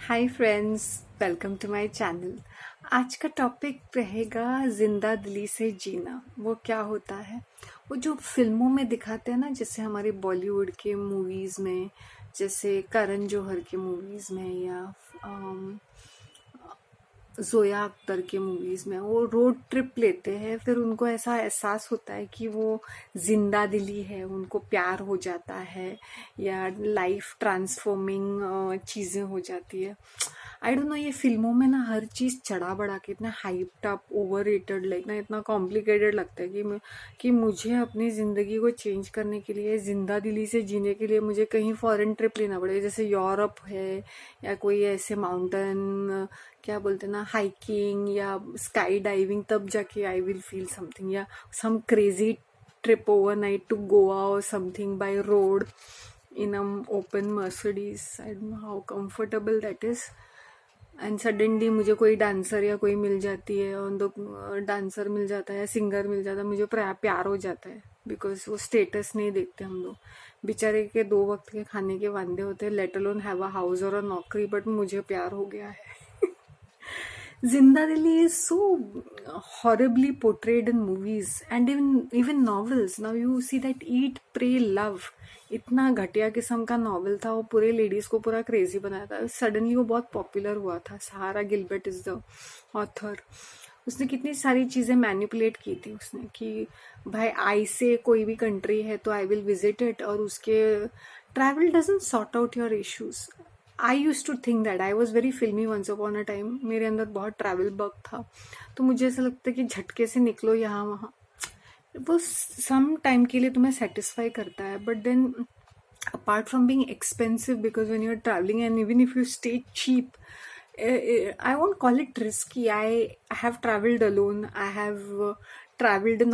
Hi friends, welcome to my channel. आज का topic रहेगा जिंदा दिली से जीना। वो क्या होता है? वो जो फिल्मों में दिखाते हैं ना, जैसे हमारे बॉलीवुड के मूवीज में, जैसे करण जौहर के मूवीज में या अम, जोया अख्तर के मूवीज में वो रोड ट्रिप लेते हैं। फिर उनको ऐसा एहसास होता है कि वो जिंदा दिली है, उनको प्यार हो जाता है या लाइफ ट्रांसफॉर्मिंग चीजें हो जाती है। आई डोंट नो, ये फिल्मों में ना हर चीज चढ़ा बढ़ा के इतना hyped up, over rated, like ना इतना कॉम्प्लिकेटेड लगता है कि मुझे अपनी जिंदगी को चेंज करने के लिए, जिंदा दिली से जीने के लिए मुझे कहीं फॉरेन ट्रिप लेना पड़ेगा, जैसे यूरोप है या कोई ऐसे माउंटेन, क्या बोलते हैं ना, हाइकिंग या स्काई डाइविंग, तब जाके आई विल फील समथिंग, या some crazy trip overnight to Goa और something by road in an open Mercedes. I don't know how comfortable that is. And suddenly मुझे कोई डांसर या कोई मिल जाती है, और दो डांसर मिल जाता है या सिंगर मिल जाता है, मुझे प्यार हो जाता है। बिकॉज वो स्टेटस नहीं देखते हम लोग, बेचारे के 2 वक्त के खाने के वांदे होते हैं, let alone have a house और अ नौकरी, बट मुझे प्यार हो गया है। Zindadili is so horribly portrayed in movies and even novels. Now you see that Eat, Pray, Love, इतना घटिया किस्म का नॉवल था, वो पूरे लेडीज को पूरा क्रेजी बनाया था। सडनली वो बहुत पॉपुलर हुआ था। सहारा गिलबर्ट इज द ऑथर। उसने कितनी सारी चीजें मैनिपुलेट की थी उसने, कि भाई आई से कोई भी कंट्री है तो आई विल विजिट इट, और उसके travel doesn't sort out your issues. I use to think that I was very filmy once upon a time. मेरे अंदर बहुत ट्रैवल बग था, तो मुझे ऐसा लगता है कि झटके से निकलो यहाँ वहाँ, वो सम टाइम के लिए तुम्हें सेटिस्फाई करता है, but then apart from being expensive, because when you're traveling and even if you stay cheap, I won't call it risky. I have traveled alone. I have traveled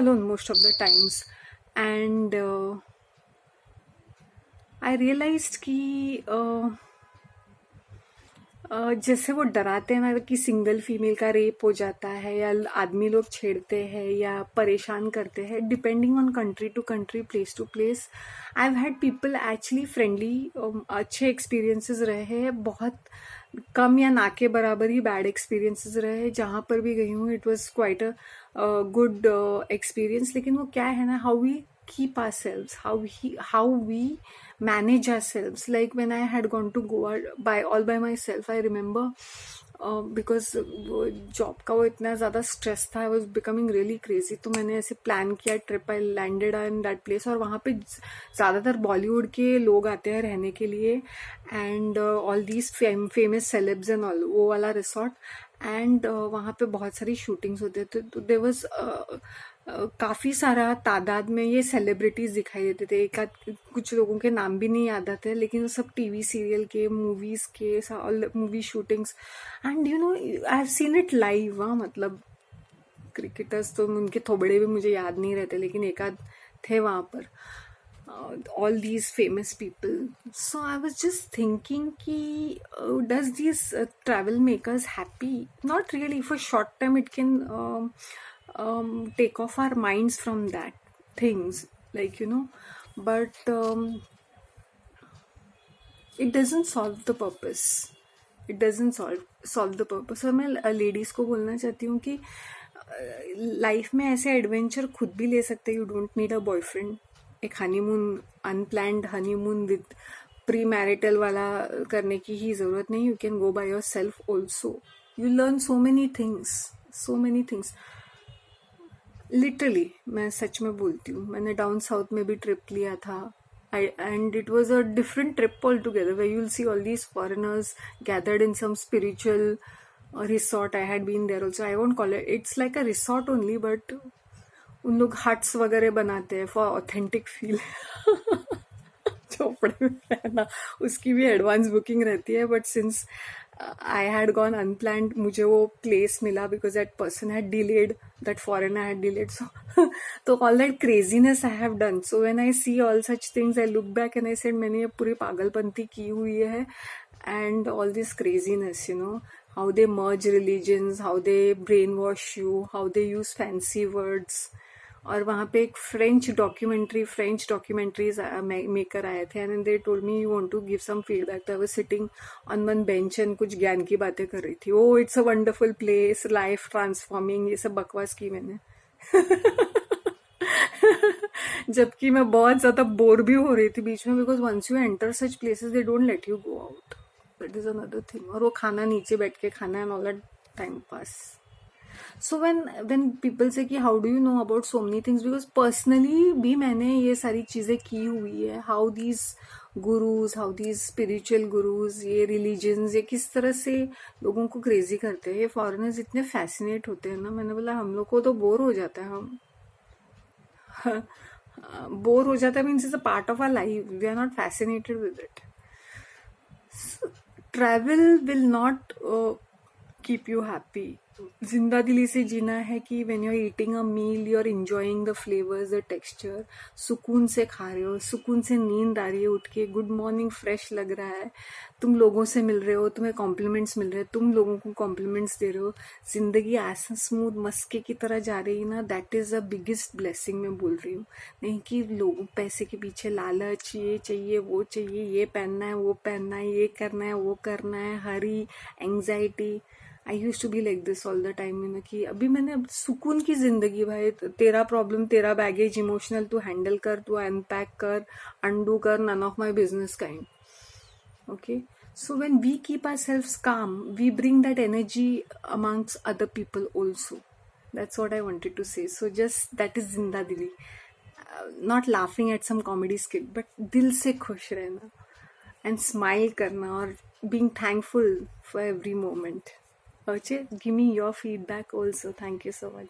alone most of the times, and I realized कि जैसे वो डराते हैं ना कि single female का rape हो जाता है, या आदमी लोग छेड़ते हैं या परेशान करते हैं, depending on country to country, place to place. I have had people actually friendly, अच्छे एक्सपीरियंसेस रहे हैं, बहुत कम या ना के बराबर ही बैड एक्सपीरियंसेस रहे हैं। जहाँ पर भी गई हूँ it was quite a good experience. लेकिन वो क्या है ना, how we keep ourselves, how we manage ourselves. Like when I had gone to Goa all by myself, I remember because job का वो इतना ज़्यादा स्ट्रेस था, I was becoming really crazy. तो मैंने ऐसे प्लान किया trip, I landed in that place, और वहाँ पे ज़्यादातर बॉलीवुड के लोग आते हैं रहने के लिए, and all these famous celebs and all, वो वाला रिसोर्ट। एंड वहाँ पे बहुत सारी शूटिंग्स होते थे, तो देयर वाज काफी सारा तादाद में ये सेलिब्रिटीज दिखाई देते थे। एक आध कुछ लोगों के नाम भी नहीं याद आते, लेकिन वो सब टीवी सीरियल के, मूवीज के, movie shootings. And you know, I have seen it live. मतलब क्रिकेटर्स तो उनके थोबड़े भी मुझे याद नहीं रहते, लेकिन एक आध थे वहां पर, all these famous people. So I was just thinking ki does these travel make us happy? Not really. For short time it can take off our minds from that things, like, you know, but it doesn't solve the purpose. It doesn't solve the purpose. और मैं ladies को बोलना चाहती हूँ कि life में ऐसे adventure खुद भी ले सकते हैं। You don't need a boyfriend. एक honeymoon, unplanned honeymoon with pre marital वाला करने की ही जरूरत नहीं। You can go by yourself also. You learn so many things, so many things. Literally मैं सच में बोलती हूँ, मैंने डाउन साउथ में भी ट्रिप लिया था, and it was a different trip altogether, where you'll see all these foreigners gathered in some spiritual resort. I had been there also. I won't call it, it's like a resort only, but उन लोग huts वगैरह बनाते हैं for authentic feel. Chopde में रहना, उसकी भी advance booking रहती है, but since I had gone unplanned, मुझे वो प्लेस मिला because that person had delayed, that foreigner had delayed. So तो all that craziness I have done. So when I see all such things, I look back and I said मैंने ये पूरी पागलपंती की हुई है। And all this craziness, you know, how they merge religions, how they brainwash you, how they use fancy words, और वहाँ पे एक फ्रेंच डॉक्यूमेंट्रीज मेकर आए थे and they told me you want to give some feedback, तो I was sitting on one bench and कुछ ज्ञान की बातें कर रही थी। Oh it's a wonderful place, life transforming, ये सब बकवास की मैंने। जबकि मैं बहुत ज्यादा बोर भी हो रही थी बीच में, because once you enter such places they don't let you go out, that is another thing. और वो खाना नीचे बैठ के खाना and all that time pass. So when people say कि how do you know about so many things, because personally भी मैंने ये सारी चीजें की हुई है। how these gurus, how these spiritual gurus, ये religions, ये किस तरह से लोगों को क्रेजी करते हैं। ये फॉरेनर्स इतने फैसिनेट होते हैं ना, मैंने बोला हम लोग को तो बोर हो जाता है। हम बोर हो जाता है means is a part of our life, we are not fascinated with it. Travel will not keep you happy. जिंदा दिली से जीना है कि when you are eating a meal you are enjoying the flavours, the texture, सुकून से खा रहे हो, सुकून से नींद आ रही है उठ के, गुड मॉर्निंग फ्रेश लग रहा है, तुम लोगों से मिल रहे हो, तुम्हें कॉम्प्लीमेंट्स मिल रहे हैं, तुम लोगों को कॉम्प्लीमेंट्स दे रहे हो, जिंदगी ऐसा स्मूथ मस्के की तरह जा रही है ना, that is the biggest blessing मैं बोल रही हूँ। नहीं कि लोग पैसे के पीछे लालच, ये चाहिए वो चाहिए, ये पहनना है वो पहनना है, ये करना है वो करना है, hurry anxiety. I use to be like this all the time, में कि अभी मैंने अब सुकून की जिंदगी भाई, तेरा प्रॉब्लम तेरा बैगेज इमोशनल तू हैंडल कर, तू अनपैक कर, अनडू कर, none of my business kind. Okay, so when we keep ourselves calm, we bring that energy amongst other people also. That's what I wanted to say. So just that is जिंदा दिली, not laughing at some comedy skit, but दिल से खुश रहना and smile करना और being thankful for every moment. Archit, give me your feedback also. Thank you so much.